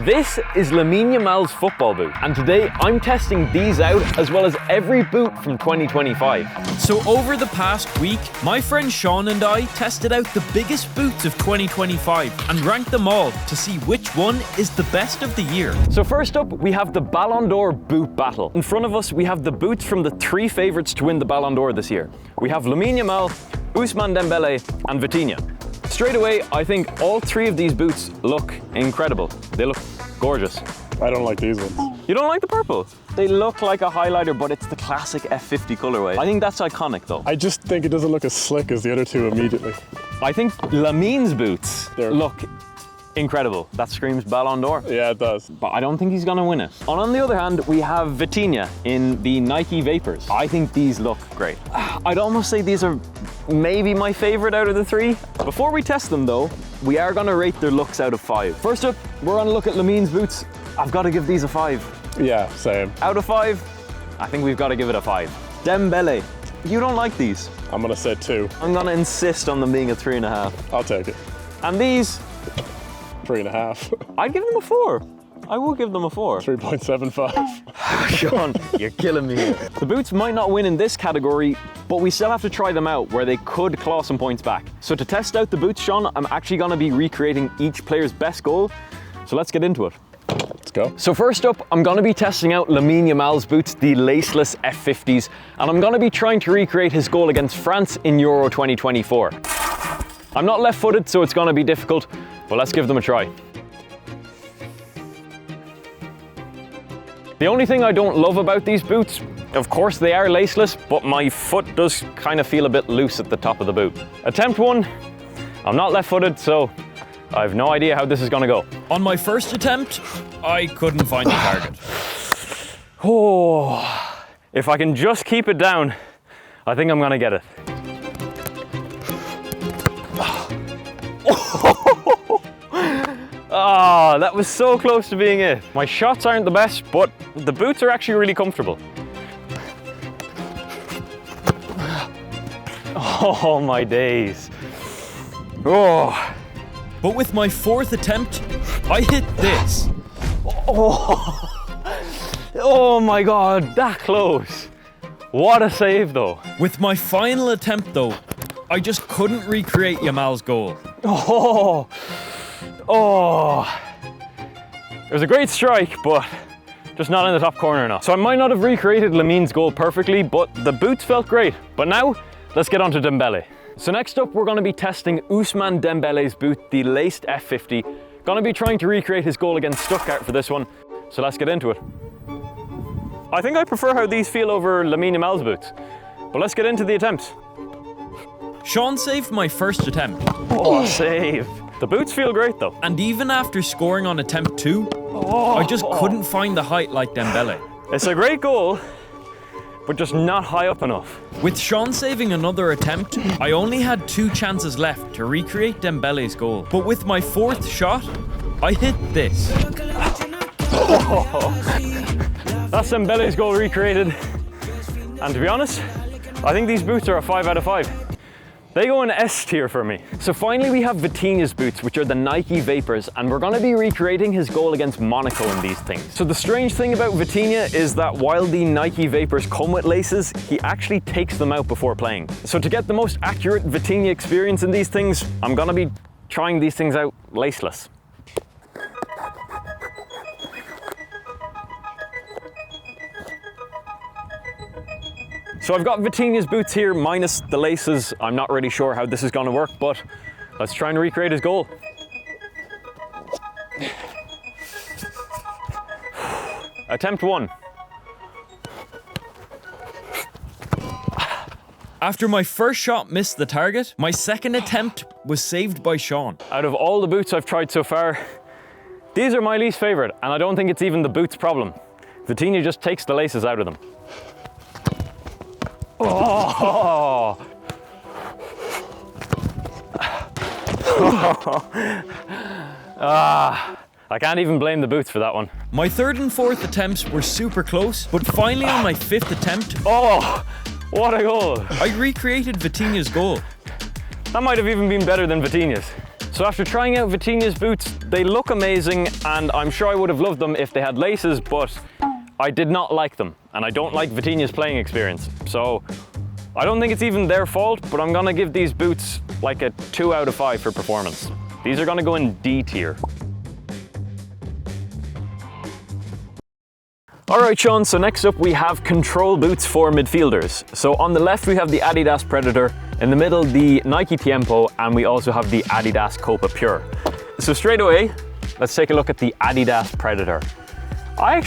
This is Lamine Yamal's football boot, and today I'm testing these out as well as every boot from 2025. So over the past week, my friend Sean and I tested out the biggest boots of 2025 and ranked them all to see which one is the best of the year. So first up, we have the Ballon d'Or boot battle. In front of us, we have the boots from the three favourites to win the Ballon d'Or this year. We have Lamine Yamal, Ousmane Dembele and Vitinha. Straight away, I think all three of these boots look incredible. They look gorgeous. I don't like these ones. You don't like the purple? They look like a highlighter, but it's the classic F50 colorway. I think that's iconic though. I just think it doesn't look as slick as the other two immediately. I think Lamine's boots look incredible. That screams Ballon d'Or. Yeah, it does. But I don't think he's gonna win it. And on the other hand, we have Vitinha in the Nike Vapors. I think these look great. I'd almost say these are maybe my favorite out of the three. Before we test them though, we are gonna rate their looks out of 5. First up, we're gonna look at Lamine's boots. I've gotta give these a 5. Yeah, same. Out of 5, I think we've gotta give it a 5. Dembele, you don't like these. I'm gonna say 2. I'm gonna insist on them being a 3.5. I'll take it. And these, 3.5. I'd give them a 4. I will give them a 4. 3.75. Sean, you're killing me here. The boots might not win in this category, but we still have to try them out where they could claw some points back. So to test out the boots, Sean, I'm actually gonna be recreating each player's best goal. So let's get into it. Let's go. So first up, I'm gonna be testing out Lamine Yamal's boots, the laceless F50s, and I'm gonna be trying to recreate his goal against France in Euro 2024. I'm not left-footed, so it's gonna be difficult, but let's give them a try. The only thing I don't love about these boots, of course they are laceless, but my foot does kind of feel a bit loose at the top of the boot. Attempt 1, I'm not left-footed, so I have no idea how this is gonna go. On my first attempt, I couldn't find the target. Oh, if I can just keep it down, I think I'm gonna get it. Ah, that was so close to being it. My shots aren't the best, but the boots are actually really comfortable. Oh my days. Oh. But with my fourth attempt, I hit this. Oh my God, that close. What a save though. With my final attempt though, I just couldn't recreate Yamal's goal. It was a great strike, but just not in the top corner enough. So I might not have recreated Lamine's goal perfectly, but the boots felt great. But now, let's get on to Dembele. So next up, we're gonna be testing Ousmane Dembele's boot, the laced F50. Gonna be trying to recreate his goal against Stuttgart for this one. So let's get into it. I think I prefer how these feel over Lamine Yamal's boots. But let's get into the attempts. Sean saved my first attempt. Oh, save. The boots feel great though. And even after scoring on attempt 2, I just couldn't find the height like Dembele. It's a great goal, but just not high up enough. With Sean saving another attempt, I only had 2 chances left to recreate Dembele's goal. But with my fourth shot, I hit this. That's Dembele's goal recreated. And to be honest, I think these boots are a 5 out of 5. They go in S tier for me. So finally we have Vitinha's boots, which are the Nike Vapors, and we're gonna be recreating his goal against Monaco in these things. So the strange thing about Vitinha is that while the Nike Vapors come with laces, he actually takes them out before playing. So to get the most accurate Vitinha experience in these things, I'm gonna be trying these things out laceless. So I've got Vitinha's boots here, minus the laces. I'm not really sure how this is gonna work, but let's try and recreate his goal. Attempt 1. After my first shot missed the target, my second attempt was saved by Sean. Out of all the boots I've tried so far, these are my least favorite, and I don't think it's even the boots' problem. Vitinha just takes the laces out of them. Oh! I can't even blame the boots for that one. My third and fourth attempts were super close, but finally on my fifth attempt, oh, what a goal! I recreated Vitinha's goal. That might have even been better than Vitinha's. So after trying out Vitinha's boots, they look amazing, and I'm sure I would have loved them if they had laces, but I did not like them, and I don't like Vitinha's playing experience. So I don't think it's even their fault, but I'm gonna give these boots like a 2 out of 5 for performance. These are gonna go in D tier. All right, Sean, so next up we have control boots for midfielders. So on the left we have the Adidas Predator, in the middle the Nike Tiempo, and we also have the Adidas Copa Pure. So straight away, let's take a look at the Adidas Predator. I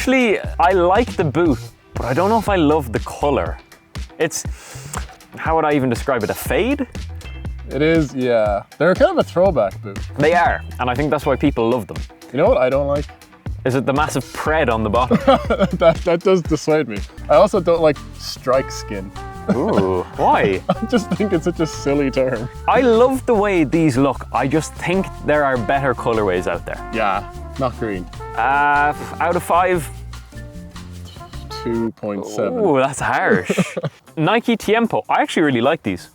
like the boot, but I don't know if I love the color. It's, how would I even describe it, a fade? It is, yeah. They're kind of a throwback boot. They are, and I think that's why people love them. You know what I don't like? Is it the massive pred on the bottom? that does dissuade me. I also don't like strike skin. Ooh, why? I just think it's such a silly term. I love the way these look. I just think there are better colorways out there. Yeah, not green. Out of 5. 2.7. Ooh, that's harsh. Nike Tiempo. I actually really like these.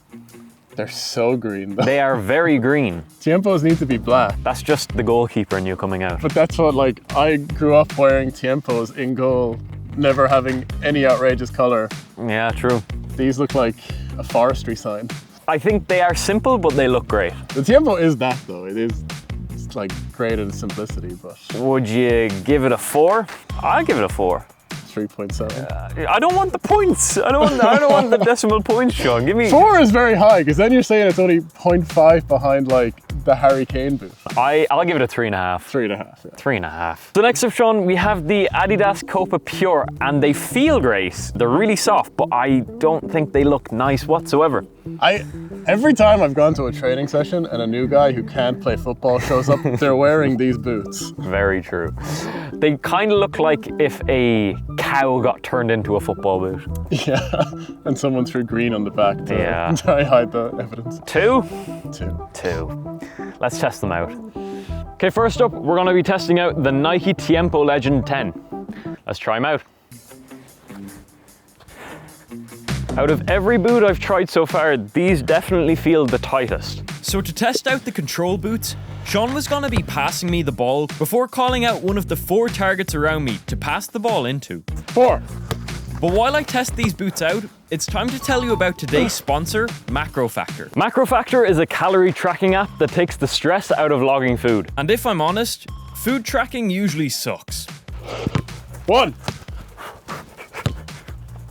They're so green though. They are very green. Tiempos need to be black. That's just the goalkeeper in you coming out. But that's what, like, I grew up wearing Tiempos in goal, never having any outrageous color. Yeah, true. These look like a forestry sign. I think they are simple, but they look great. The Tiempo is that though. It's like great in simplicity, but Would you give it a 4? I'll give it a 4. 3.7. I don't want the points. I don't want the decimal points, Sean. Give me 4 is very high, because then you're saying it's only 0.5 behind like the Harry Kane boot. I'll give it a 3.5. 3.5. Yeah. 3.5. So next up, Sean, we have the Adidas Copa Pure, and they feel great. They're really soft, but I don't think they look nice whatsoever. Every time I've gone to a training session and a new guy who can't play football shows up, they're wearing these boots. Very true. They kind of look like if a cow got turned into a football boot. Yeah, and someone threw green on the back to try hide the evidence. 2? 2. 2. Let's test them out. Okay, first up, we're gonna be testing out the Nike Tiempo Legend 10. Let's try them out. Out of every boot I've tried so far, these definitely feel the tightest. So to test out the control boots, Sean was going to be passing me the ball before calling out one of the 4 targets around me to pass the ball into. 4. But while I test these boots out, it's time to tell you about today's sponsor, MacroFactor. MacroFactor is a calorie tracking app that takes the stress out of logging food. And if I'm honest, food tracking usually sucks. 1.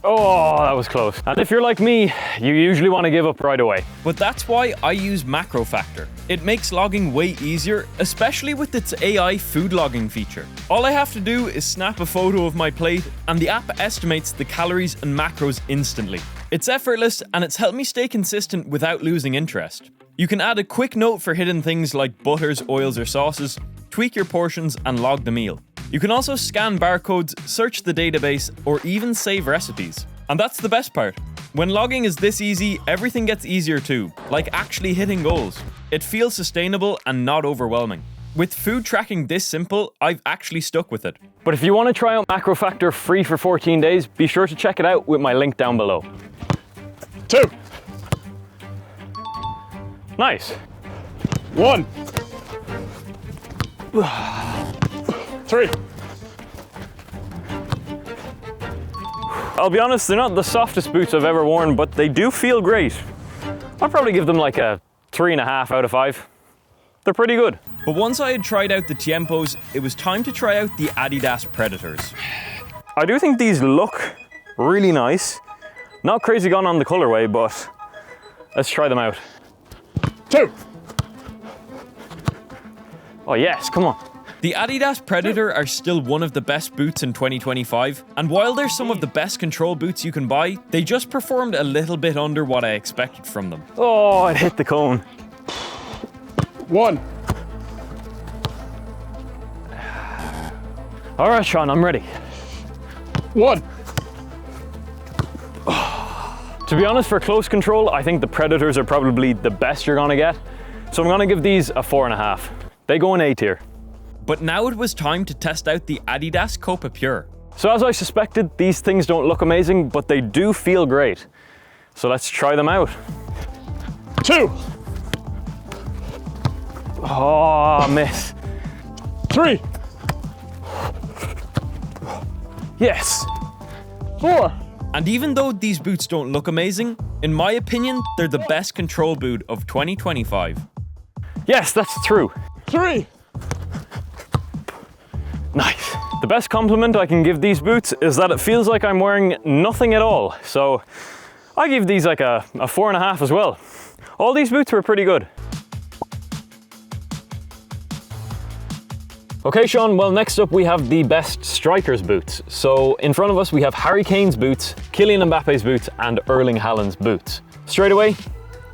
Oh, that was close. And if you're like me, you usually want to give up right away. But that's why I use MacroFactor. It makes logging way easier, especially with its AI food logging feature. All I have to do is snap a photo of my plate, and the app estimates the calories and macros instantly. It's effortless, and it's helped me stay consistent without losing interest. You can add a quick note for hidden things like butters, oils, or sauces, tweak your portions, and log the meal. You can also scan barcodes, search the database, or even save recipes. And that's the best part. When logging is this easy, everything gets easier too, like actually hitting goals. It feels sustainable and not overwhelming. With food tracking this simple, I've actually stuck with it. But if you want to try out MacroFactor free for 14 days, be sure to check it out with my link down below. 2. Nice. 1. 3. I'll be honest, they're not the softest boots I've ever worn, but they do feel great. I'd probably give them like a 3.5 out of 5. They're pretty good. But once I had tried out the Tiempos, it was time to try out the Adidas Predators. I do think these look really nice. Not crazy gone on the colorway, but let's try them out. 2. Oh yes, come on. The Adidas Predator are still one of the best boots in 2025, and while they're some of the best control boots you can buy, they just performed a little bit under what I expected from them. Oh, it hit the cone. 1. All right, Sean, I'm ready. 1. To be honest, for close control, I think the Predators are probably the best you're gonna get. So I'm gonna give these a 4.5. They go in A tier. But now it was time to test out the Adidas Copa Pure. So as I suspected, these things don't look amazing, but they do feel great. So let's try them out. 2. Oh, miss. 3, Yes. 4. And even though these boots don't look amazing, in my opinion, they're the best control boot of 2025. Yes, that's true. 3. Nice. The best compliment I can give these boots is that it feels like I'm wearing nothing at all. So I give these like a 4.5 as well. All these boots were pretty good. Okay, Sean, well, next up we have the best strikers boots. So in front of us we have Harry Kane's boots, Kylian Mbappe's boots, and Erling Haaland's boots. Straight away,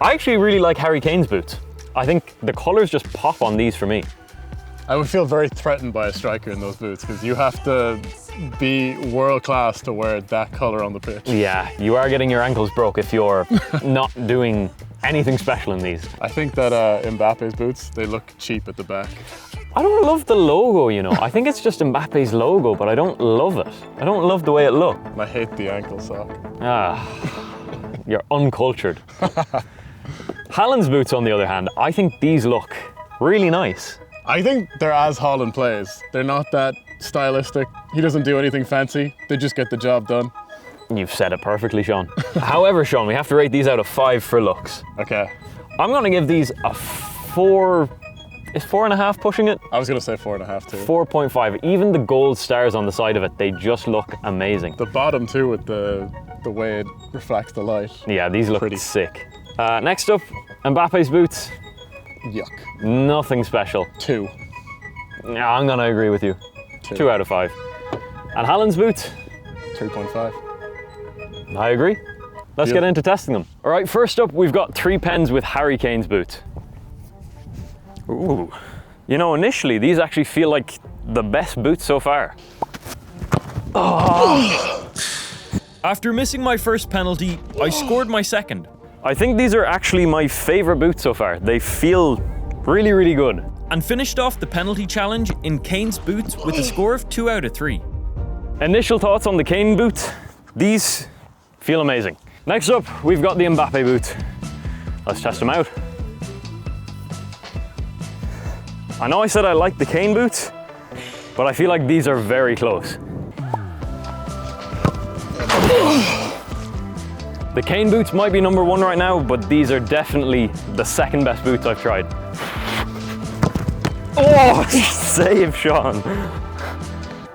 I actually really like Harry Kane's boots. I think the colors just pop on these for me. I would feel very threatened by a striker in those boots because you have to be world class to wear that color on the pitch. Yeah, you are getting your ankles broke if you're not doing anything special in these. I think that Mbappe's boots, they look cheap at the back. I don't love the logo, you know. I think it's just Mbappe's logo, but I don't love it. I don't love the way it looks. And I hate the ankle sock. You're uncultured. Haaland's boots, on the other hand, I think these look really nice. I think they're as Haaland plays. They're not that stylistic. He doesn't do anything fancy. They just get the job done. You've said it perfectly, Sean. However, Sean, we have to rate these out of 5 for looks. Okay. I'm gonna give these a 4. Is 4.5 pushing it? I was gonna say 4.5 too. 4.5. Even the gold stars on the side of it, they just look amazing. The bottom too with the way it reflects the light. Yeah, these look Pretty. sick. Next up, Mbappe's boots. Yuck. Nothing special. 2. Yeah, I'm gonna agree with you. 2 out of 5. And Haaland's boots? 3.5. I agree. Let's Yeah. get into testing them. All right, first up, we've got 3 pens with Harry Kane's boots. Ooh. You know, initially, these actually feel like the best boots so far. After missing my first penalty, I scored my second. I think these are actually my favorite boots so far. They feel really, really good. And finished off the penalty challenge in Kane's boots with a score of 2 out of 3. Initial thoughts on the Kane boot. These feel amazing. Next up, we've got the Mbappe boot. Let's test them out. I know I said I like the Kane boots, but I feel like these are very close. The Kane boots might be number 1 right now, but these are definitely the second best boots I've tried. Oh, save, Sean.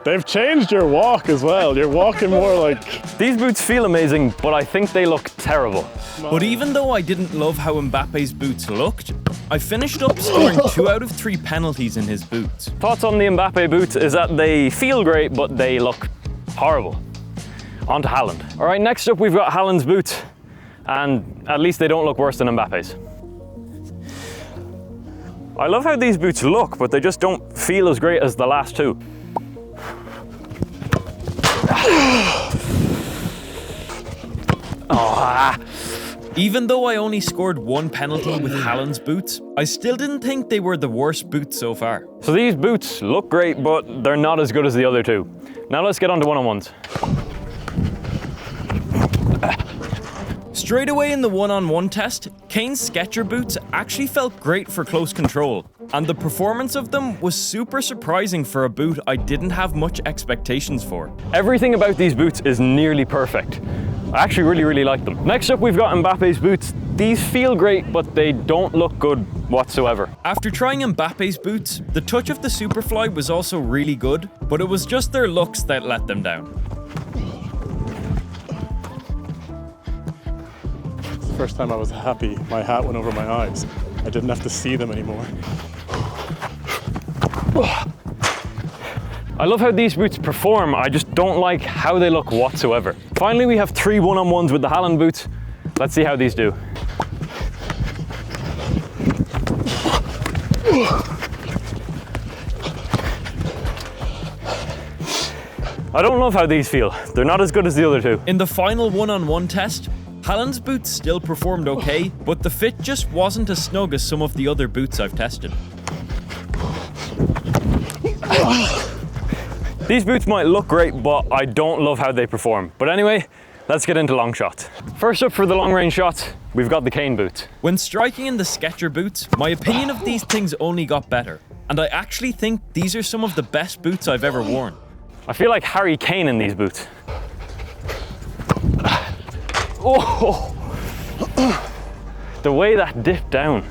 They've changed your walk as well. You're walking more like... These boots feel amazing, but I think they look terrible. But even though I didn't love how Mbappe's boots looked, I finished up scoring 2 out of 3 penalties in his boots. Thoughts on the Mbappe boots is that they feel great, but they look horrible. On to Haaland. All right, next up we've got Haaland's boots, and at least they don't look worse than Mbappe's. I love how these boots look, but they just don't feel as great as the last 2. Even though I only scored 1 penalty with Haaland's boots, I still didn't think they were the worst boots so far. So these boots look great, but they're not as good as the other 2. Now let's get on to one-on-ones. Straight away in the one-on-one test, Kane's Sketcher boots actually felt great for close control, and the performance of them was super surprising for a boot I didn't have much expectations for. Everything about these boots is nearly perfect. I actually really, really like them. Next up, we've got Mbappe's boots. These feel great, but they don't look good whatsoever. After trying Mbappe's boots, the touch of the Superfly was also really good, but it was just their looks that let them down. It's the first time I was happy my hat went over my eyes. I didn't have to see them anymore. I love how these boots perform, I just don't like how they look whatsoever. Finally, we have 3 one-on-ones with the Haaland boots. Let's see how these do. I don't love how these feel. They're not as good as the other 2. In the final one-on-one test, Haaland's boots still performed okay, but the fit just wasn't as snug as some of the other boots I've tested. These boots might look great, but I don't love how they perform. But anyway, Let's get into long shots. First up for the long range shots, we've got the Kane boots. When striking in the Sketcher boots, my opinion of these things only got better. And I actually think these are some of the best boots I've ever worn. I feel like Harry Kane in these boots. Oh, the way that dipped down.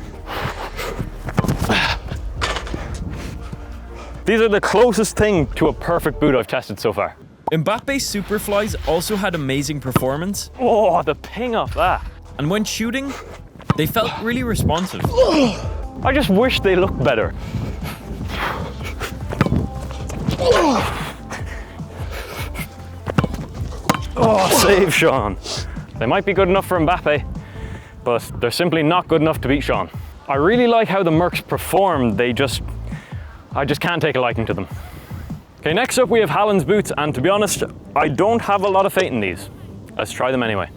These are the closest thing to a perfect boot I've tested so far. Mbappe's Superflies also had amazing performance. Oh, the ping off that. And when shooting, they felt really responsive. I just wish they looked better. Oh, save Sean. They might be good enough for Mbappe, but they're simply not good enough to beat Sean. I really like how the Mercs perform. I just can't take a liking to them. Okay, next up we have Haaland's boots, and to be honest, I don't have a lot of faith in these. Let's try them anyway.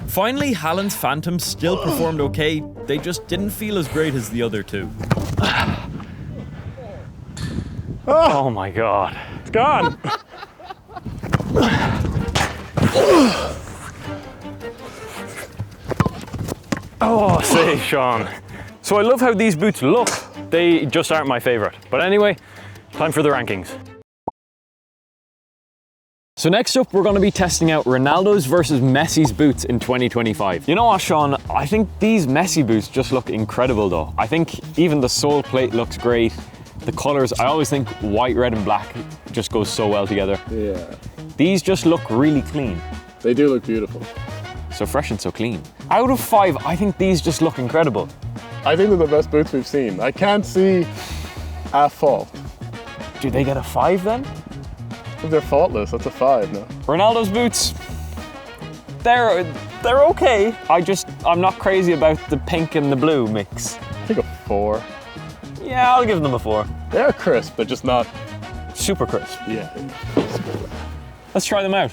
Finally, Haaland's Phantoms still performed okay, they just didn't feel as great as the other two. Oh my God, it's gone. Oh, save Sean. So I love how these boots look. They just aren't my favorite. But anyway, time for the rankings. So next up, we're going to be testing out Ronaldo's versus Messi's boots in 2025. You know what, Sean? I think these Messi boots just look incredible though. I think even the sole plate looks great. The colors, I always think white, red and black just goes so well together. Yeah. These just look really clean. They do look beautiful. So fresh and so clean. Out of 5, I think these just look incredible. I think they're the best boots we've seen. I can't see a fault. Do they get a 5 then? If they're faultless, that's a 5 now. Ronaldo's boots, they're okay. I'm not crazy about the pink and the blue mix. I think a 4. Yeah, I'll give them a 4. They're crisp, but just not. Super crisp. Yeah. Let's try them out.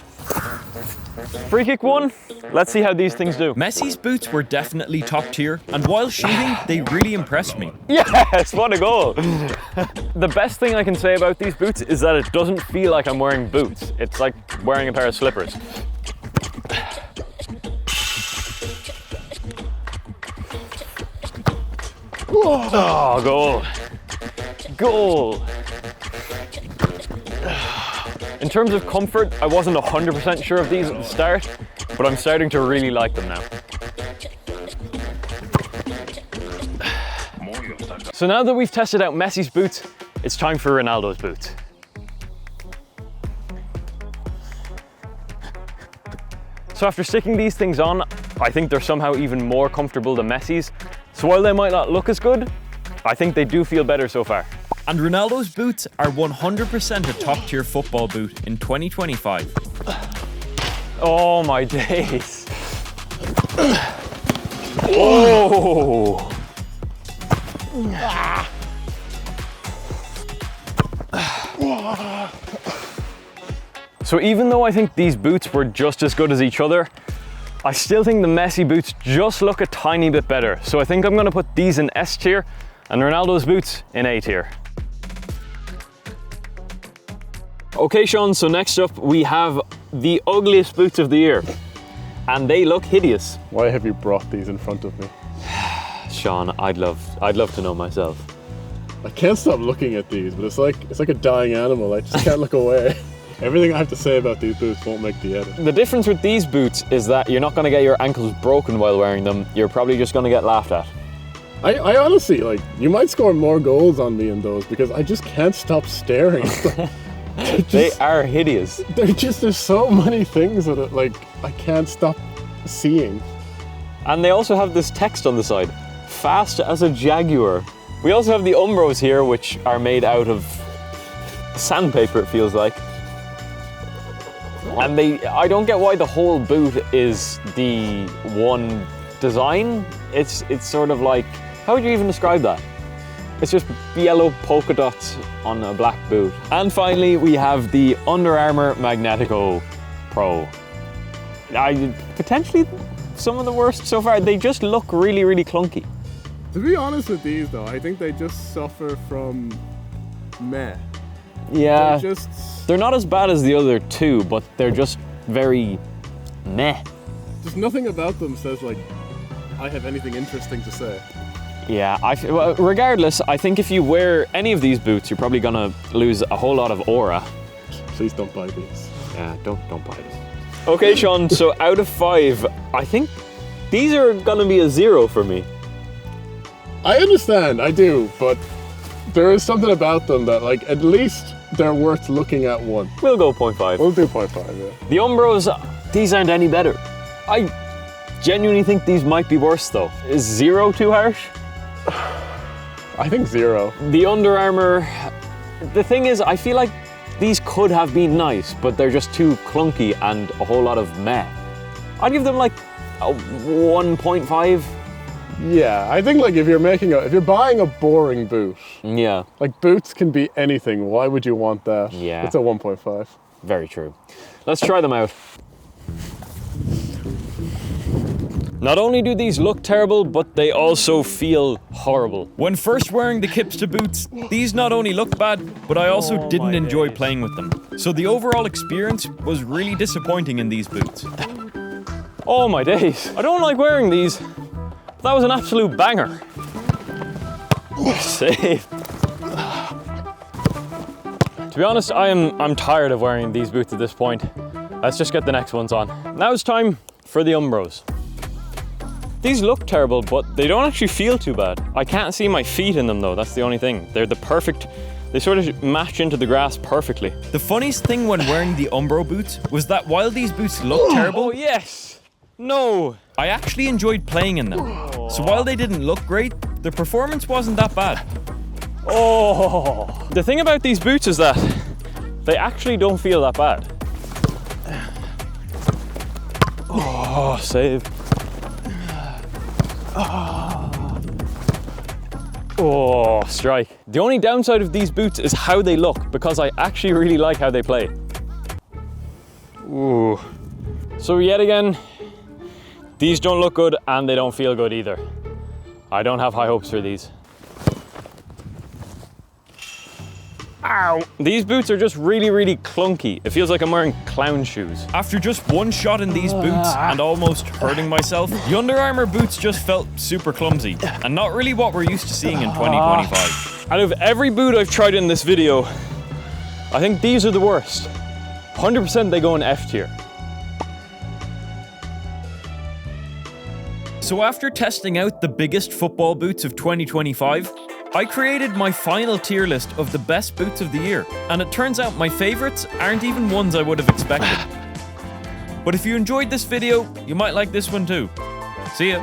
Free kick 1. Let's see how these things do. Messi's boots were definitely top tier, and while shooting, they really impressed me. Yes, what a goal. The best thing I can say about these boots is that it doesn't feel like I'm wearing boots. It's like wearing a pair of slippers. Oh, goal. Goal. In terms of comfort, I wasn't 100% sure of these at the start, but I'm starting to really like them now. So now that we've tested out Messi's boots, it's time for Ronaldo's boots. So after sticking these things on, I think they're somehow even more comfortable than Messi's. So while they might not look as good, I think they do feel better so far. And Ronaldo's boots are 100% a top tier football boot in 2025. Oh my days. Oh. So even though I think these boots were just as good as each other, I still think the Messi boots just look a tiny bit better. So I think I'm going to put these in S tier and Ronaldo's boots in A tier. Okay, Sean, so next up we have the ugliest boots of the year. And they look hideous. Why have you brought these in front of me? Sean, I'd love to know myself. I can't stop looking at these, but it's like a dying animal. I just can't look away. Everything I have to say about these boots won't make the edit. The difference with these boots is that you're not going to get your ankles broken while wearing them. You're probably just going to get laughed at. I honestly, you might score more goals on me in those because I just can't stop staring at them. They are hideous. There's so many things that I can't stop seeing. And they also have this text on the side, fast as a jaguar. We also have the Umbros here, which are made out of sandpaper, it feels like. And I don't get why the whole boot is the one design. It's sort of like, how would you even describe that? It's just yellow polka dots on a black boot. And finally, we have the Under Armour Magnetico Pro. Potentially some of the worst so far. They just look really, really clunky. To be honest with these though, I think they just suffer from meh. Yeah, They're not as bad as the other two, but they're just very meh. Just nothing about them says like, I have anything interesting to say. Yeah, well, regardless, I think if you wear any of these boots, you're probably gonna lose a whole lot of aura. Please don't buy these. Yeah, don't buy them. Okay, Sean, so out of 5, I think these are gonna be a 0 for me. I understand, I do, but there is something about them that, like, at least they're worth looking at one. We'll go 0.5. We'll do 0.5, yeah. The Umbros, these aren't any better. I genuinely think these might be worse though. Is 0 too harsh? I think 0. The Under Armour, the thing is, I feel like these could have been nice, but they're just too clunky and a whole lot of meh. I'd give them like a 1.5. Yeah, I think like if you're buying a boring boot, Yeah, like boots can be anything. Why would you want that? Yeah. It's a 1.5. very true. Let's try them out. Not only do these look terrible, but they also feel horrible. When first wearing the Kipster boots, these not only looked bad, but I also didn't enjoy playing with them. So the overall experience was really disappointing in these boots. Oh my days. I don't like wearing these. That was an absolute banger. Save. To be honest, I'm tired of wearing these boots at this point. Let's just get the next ones on. Now it's time for the Umbros. These look terrible, but they don't actually feel too bad. I can't see my feet in them though, that's the only thing. They're the perfect, they sort of match into the grass perfectly. The funniest thing when wearing the Umbro boots was that while these boots look terrible, Oh yes! No! I actually enjoyed playing in them. So while they didn't look great, the performance wasn't that bad. Oh! The thing about these boots is that they actually don't feel that bad. Oh, save. Oh, strike. The only downside of these boots is how they look, because I actually really like how they play. Ooh. So yet again, these don't look good and they don't feel good either. I don't have high hopes for these. Ow! These boots are just really, really clunky. It feels like I'm wearing clown shoes. After just one shot in these boots and almost hurting myself, the Under Armour boots just felt super clumsy and not really what we're used to seeing in 2025. Out of every boot I've tried in this video, I think these are the worst. 100% they go in F tier. So after testing out the biggest football boots of 2025, I created my final tier list of the best boots of the year, and it turns out my favorites aren't even ones I would have expected. But if you enjoyed this video, you might like this one too. See ya!